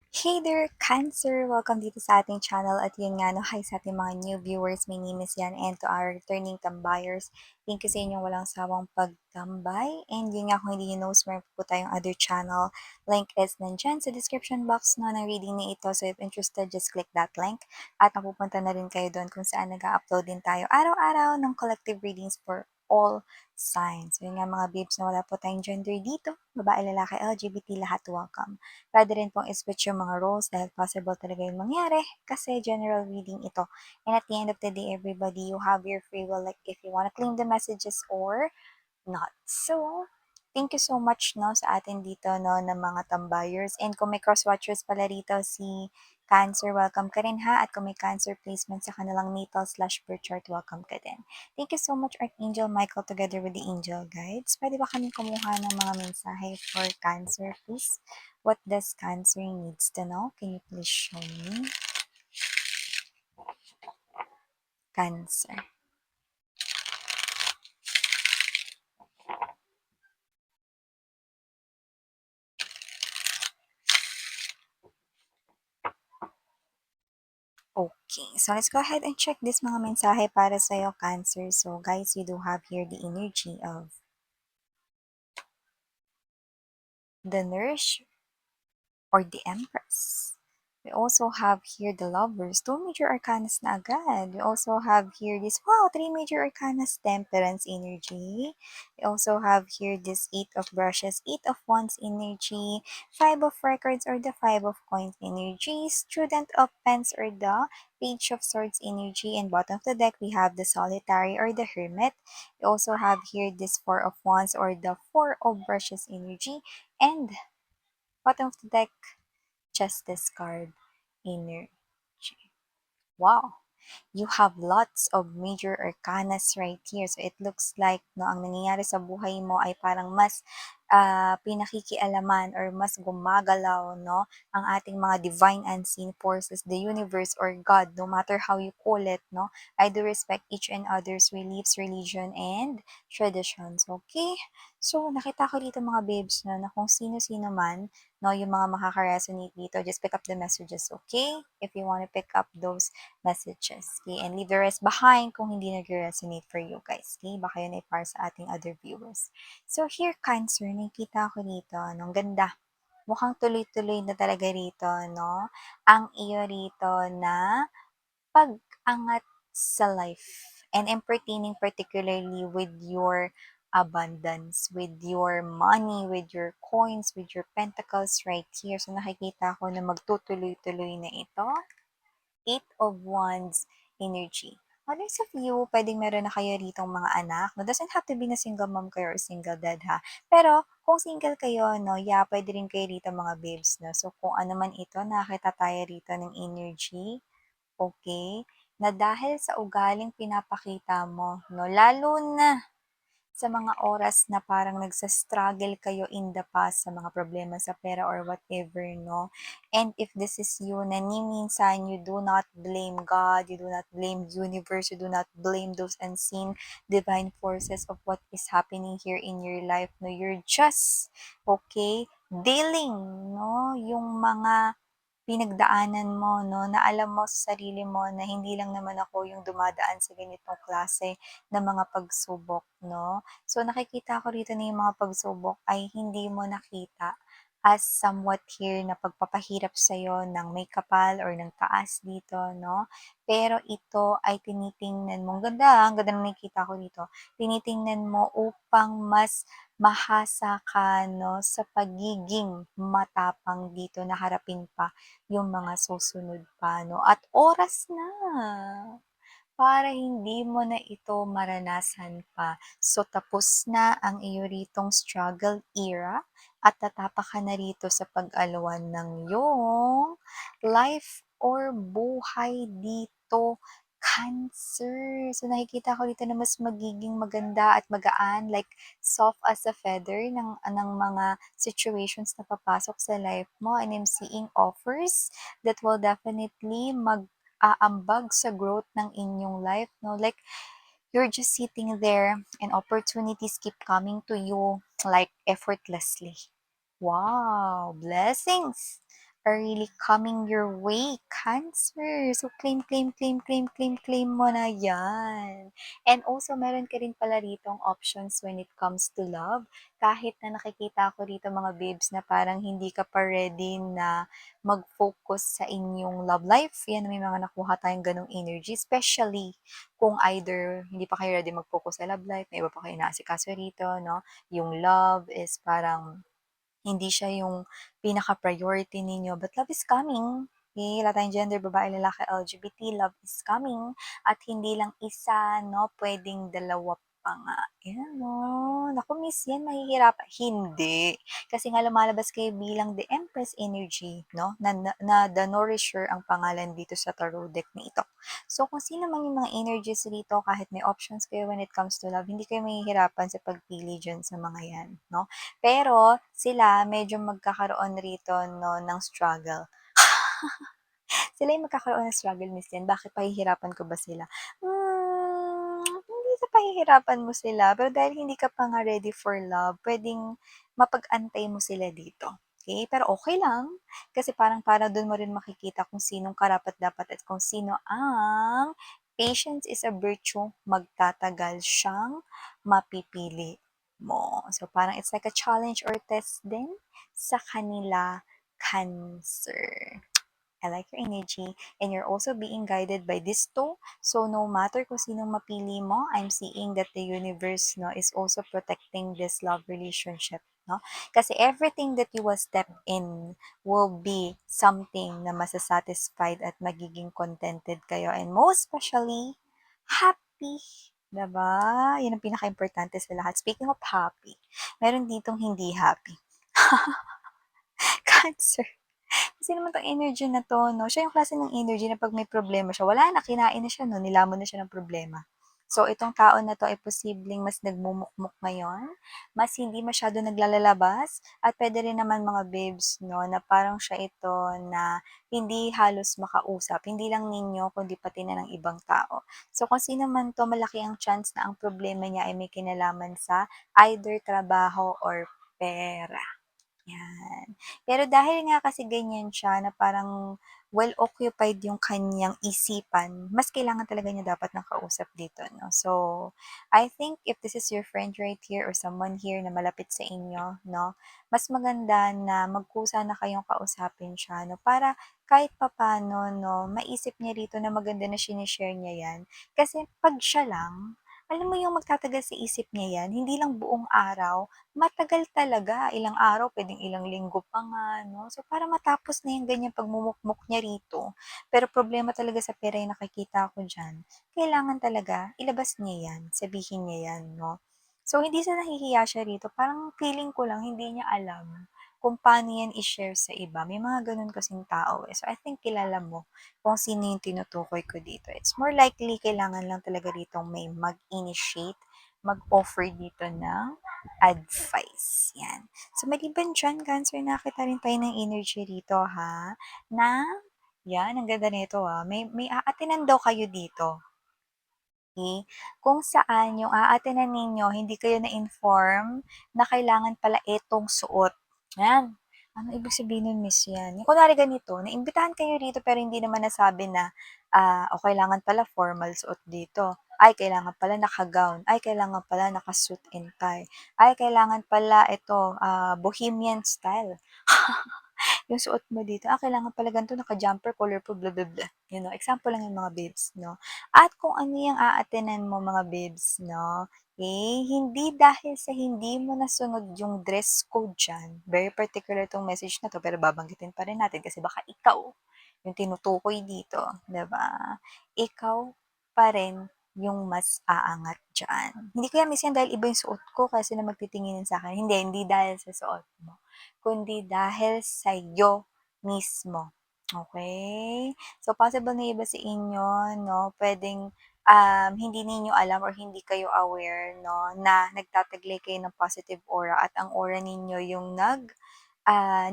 Hey there, Cancer! Welcome dito sa ating channel at yun nga no, hi sa ating mga new viewers. My name is Yan and to our returning tambayers, thank you sa inyong walang sawang pagtambay. And yun nga kung hindi nyo knows, meron po tayong other channel. Link is nandyan sa description box no, ng reading na ito. So if interested, just click that link. At napupunta na rin kayo doon kung saan nag-upload din tayo araw-araw ng collective readings for all signs. So yun nga mga babes na wala po tayong gender dito. Babae, lalaki, LGBT, lahat welcome. Puwede rin pong i-switch yung mga roles dahil possible talaga yung mangyari kasi general reading ito. And at the end of the day, everybody, you have your free will like if you wanna claim the messages or not. So, thank you so much no sa atin dito no ng mga tambayers. And kung may cross-watchers pala rito si Cancer, welcome ka rin ha. At kung may Cancer placement sa kanilang natal/birth chart, welcome ka din. Thank you so much Archangel Michael together with the angel guides. Pwede ba kami kumuha ng mga mensahe for Cancer, please? What does Cancer needs to know? Can you please show me? Cancer. Okay, so let's go ahead and check this mga mensahe para sa'yo, Cancer. So guys, you do have here the energy of the Nurse or the Empress. We also have here the Lovers, 2 major arcanas na agad. We also have here this, wow, 3 major arcanas, Temperance energy. We also have here this 8 of Brushes, 8 of Wands energy, 5 of Records or the 5 of Coins energy, Student of Pens or the Page of Swords energy, and bottom of the deck we have the Solitary or the Hermit. We also have here this 4 of Wands or the 4 of Brushes energy, and bottom of the deck Justice card energy. Wow! You have lots of major arcanas right here. So it looks like no, ang nangyayari sa buhay mo ay parang mas pinakikialaman or mas gumagalaw no, ang ating mga divine unseen forces, the universe or God, no matter how you call it. No? I do respect each and other's beliefs, religion, and traditions. Okay? So nakita ko dito mga babes na kung sino-sino man no, yung mga makaka-resonate dito, just pick up the messages, okay? If you want to pick up those messages. Okay? And leave the rest behind kung hindi nag-resonate for you guys. Okay? Baka yun ay para sa ating other viewers. So here, Cancer, nakita ko dito, ang ganda. Mukhang tuloy-tuloy na talaga rito, no? Ang iyo rito na pag-angat sa life. And I'm pertaining particularly with your abundance, with your money, with your coins, with your pentacles right here. So nakikita ko na magtutuloy-tuloy na ito. 8 of Wands energy. Others of you, pwedeng meron na kayo ritong mga anak. No, doesn't have to be na single mom kayo or single dad ha. Pero kung single kayo, no, yeah, pwede rin kayo rito mga babes. No? So kung ano man ito, nakita tayo rito ng energy. Okay? Na dahil sa ugaling pinapakita mo, no, lalo na sa mga oras na parang nagsa-struggle kayo in the past sa mga problema sa pera or whatever, no? And if this is you, na ni minsan you do not blame God, you do not blame universe, you do not blame those unseen divine forces of what is happening here in your life, no? You're just, okay, dealing, no? Yung mga pinagdaanan mo 'no, na alam mo sa sarili mo na hindi lang naman ako yung dumadaan sa ganitong klase ng mga pagsubok 'no. So nakikita ko rito na yung mga pagsubok ay hindi mo nakita as somewhat here na pagpapahirap sa'yo ng may kapal or ng taas dito 'no. Pero ito ay tinitingnan mo, ang ganda ng nakikita ko dito. Tinitingnan mo upang mas mahasa ka 'no, sa pagiging matapang dito na harapin pa yung mga susunod pa 'no, at oras na para hindi mo na ito maranasan pa. So tapos na ang iyo ritong struggle era at tatapa ka na rito sa pag-alawan ng iyong life or buhay dito, Cancer. So nakikita ko dito na mas magiging maganda at magaan, like soft as a feather ng mga situations na papasok sa life mo, and I'm seeing offers that will definitely aambag sa growth ng inyong life, no? Like, you're just sitting there and opportunities keep coming to you like effortlessly. Wow! Blessings are really coming your way, Cancer. So claim, claim, claim, claim, claim, claim mo na yan. And also, meron ka rin pala ditong options when it comes to love. Kahit na nakikita ko dito mga babes na parang hindi ka pa ready na mag-focus sa inyong love life. Yan, may mga nakuha tayong ganong energy. Especially kung either hindi pa kayo ready mag-focus sa love life, may iba pa kayo inaasikaso rito, no? Yung love is parang hindi siya yung pinaka-priority ninyo, but love is coming. Okay, wala tayong gender, babae, lalaki, LGBT, love is coming. At hindi lang isa, no? Pwedeng dalawa pa nga. Yan, no? Naku, miss, yan, mahihirapan. Hindi. Kasi nga lumalabas kayo bilang the Empress energy, no? Na the Nourisher ang pangalan dito sa tarot deck na ito. So, kung sino man yung mga energies dito, kahit may options kayo when it comes to love, hindi kayo mahihirapan sa pagpili dyan sa mga yan, no? Pero sila medyo magkakaroon rito 'no ng struggle. Sila yung magkakaroon ng struggle, Miss Jen, bakit pahihirapan ko ba sila? Hindi sa pahihirapan mo sila, pero dahil hindi ka pa nga ready for love, puwedeng mapag-antay mo sila dito, okey? Pero okey lang, kasi parang para dun mo rin makikita kung sinong karapat-dapat at kung sino ang patience is a virtue, magtatagal siyang mapipili mo. So, parang it's like a challenge or test din sa kanila, Cancer. I like your energy. And you're also being guided by this two. So no matter kung sinong mapili mo, I'm seeing that the universe no is also protecting this love relationship. No? Kasi everything that you will step in will be something na masasatisfied at magiging contented kayo. And most especially, happy. Diba? Yan ang pinaka-importante sa lahat. Speaking of happy, meron ditong hindi happy. Cancer. Kasi naman 'tong energy na 'to 'no, siya yung klase ng energy na 'pag may problema siya, wala na, kinain na siya 'no, nilamon na siya ng problema. So, itong tao na 'to ay posibleng mas nagmumukmok ngayon, mas hindi masyado naglalalabas, at puwede rin naman mga babes 'no, na parang siya ito na hindi halos makausap, hindi lang ninyo kundi pati na ng ibang tao. So, kung sino man 'to, malaki ang chance na ang problema niya ay may kinalaman sa either trabaho or pera. Yan. Pero dahil nga kasi ganyan siya na parang well occupied yung kanyang isipan, mas kailangan talaga niya dapat ng kausap dito 'no. So, I think if this is your friend right here or someone here na malapit sa inyo 'no, mas maganda na magkusa na kayong kausapin siya 'no, para kahit papaano 'no, maisip niya rito na maganda na shine-share niya 'yan. Kasi 'pag siya lang, alam mo yung magtatagal sa isip niya 'yan, hindi lang buong araw, matagal talaga, ilang araw, puwedeng ilang linggo pa nga 'no. So, para matapos na yung ganyang pagmumukmok niya rito, pero problema talaga sa pera yung nakikita ko diyan, kailangan talaga ilabas niya 'yan, sabihin niya 'yan 'no. So, hindi sa nahihiya siya rito, parang feeling ko lang hindi niya alam kung paano 'yan i-share sa iba, may mga gano'n kasing tao, eh. So, I think kilala mo kung sino yung tinutukoy ko dito. It's more likely kailangan lang talaga ditong may mag-initiate, mag-offer dito ng advice, 'yan. So, maliban diyan, Cancer, nakakita rin tayo ng energy rito, ha, na 'yan, ang ganda nito, may aatinan daw kayo dito, okey, kung saan yung aatinan ninyo hindi kayo na-inform na kailangan pala itong suot, 'yan. Ano ibig sabihin nun, miss, 'yan? Yung kunwari ganito, naimbitahan kayo rito pero hindi naman nasabi na, o kailangan pala formal suot dito, ay kailangan pala naka-gown, ay kailangan pala naka-suit and tie, ay kailangan pala ito, bohemian style. Yung suot mo dito, kailangan pala ganito, naka-jumper, colorful, blah, blah, blah. You know, example lang yung mga babes, no? At kung ano yung aatenan mo mga babes, no? Hindi dahil sa hindi mo nasunod yung dress code dyan, very particular tong message na to, pero babanggitin pa rin natin kasi baka ikaw yung tinutukoy dito, 'di ba? Ikaw pa rin yung mas aangat diyan. Hindi ko yan minsan dahil iba yung suot ko kasi na magtitinginin sa akin. Hindi dahil sa suot mo, kundi dahil sa'yo mismo. Okay? So, possible na iba sa inyo, no, puwedeng, hindi ninyo alam or hindi kayo aware, no, na nagtataglay kayo ng positive aura at ang aura ninyo yung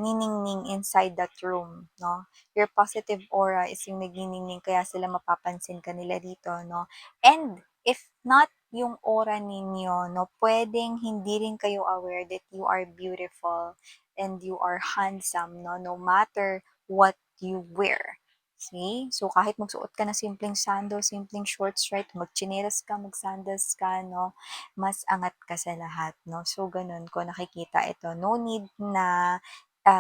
niningning inside that room, no? Your positive aura is yung nagniningning kaya sila mapapansin ka nila dito, no? And if not yung aura ninyo, no, puwedeng hindi rin kayo aware that you are beautiful and you are handsome, no? No matter what you wear. See? So, kahit magsuot ka ng simpleng sandals, simpleng shorts, right? Magtsinelas ka, mag-sandals ka, no? Mas angat ka sa lahat, no? So, ganun ko nakikita ito. No need na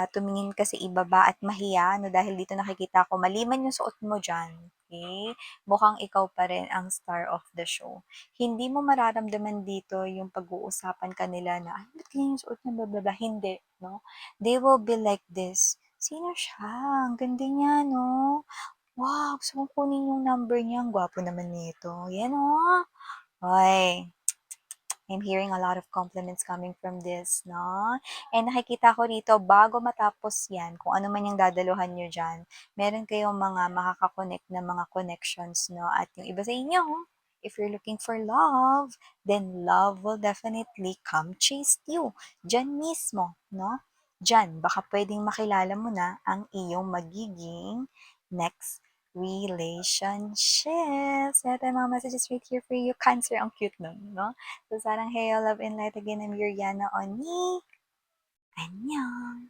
tumingin ka sa ibaba at mahiya, no? Dahil dito nakikita ko, maliman yung suot mo dyan. Okay? Mukhang ikaw pa rin ang star of the show. Hindi mo mararamdaman dito yung pag-uusapan kanila na, ay, ba't ganyan yung suot niya, blah, blah, blah. Hindi, no? They will be like this. Sino siya? Ang ganda niya, no? Wow, gusto kong kunin yung number niya. Ang gwapo naman nito. Yan, oh. Hoy, I'm hearing a lot of compliments coming from this, no? And nakikita ko rito, bago matapos yan, kung ano man yung dadaluhan nyo dyan, meron kayong mga makakakonect na mga connections, no? At yung iba sa inyo, if you're looking for love, then love will definitely come chase you. Diyan mismo, no? Diyan, baka pwedeng makilala mo na ang iyong magiging next relationships. Ito yung mga messages right here for you. Cancer, ang cute nun, no? So, sarang hey, love and light again. I'm Yuriana Oni. 안녕.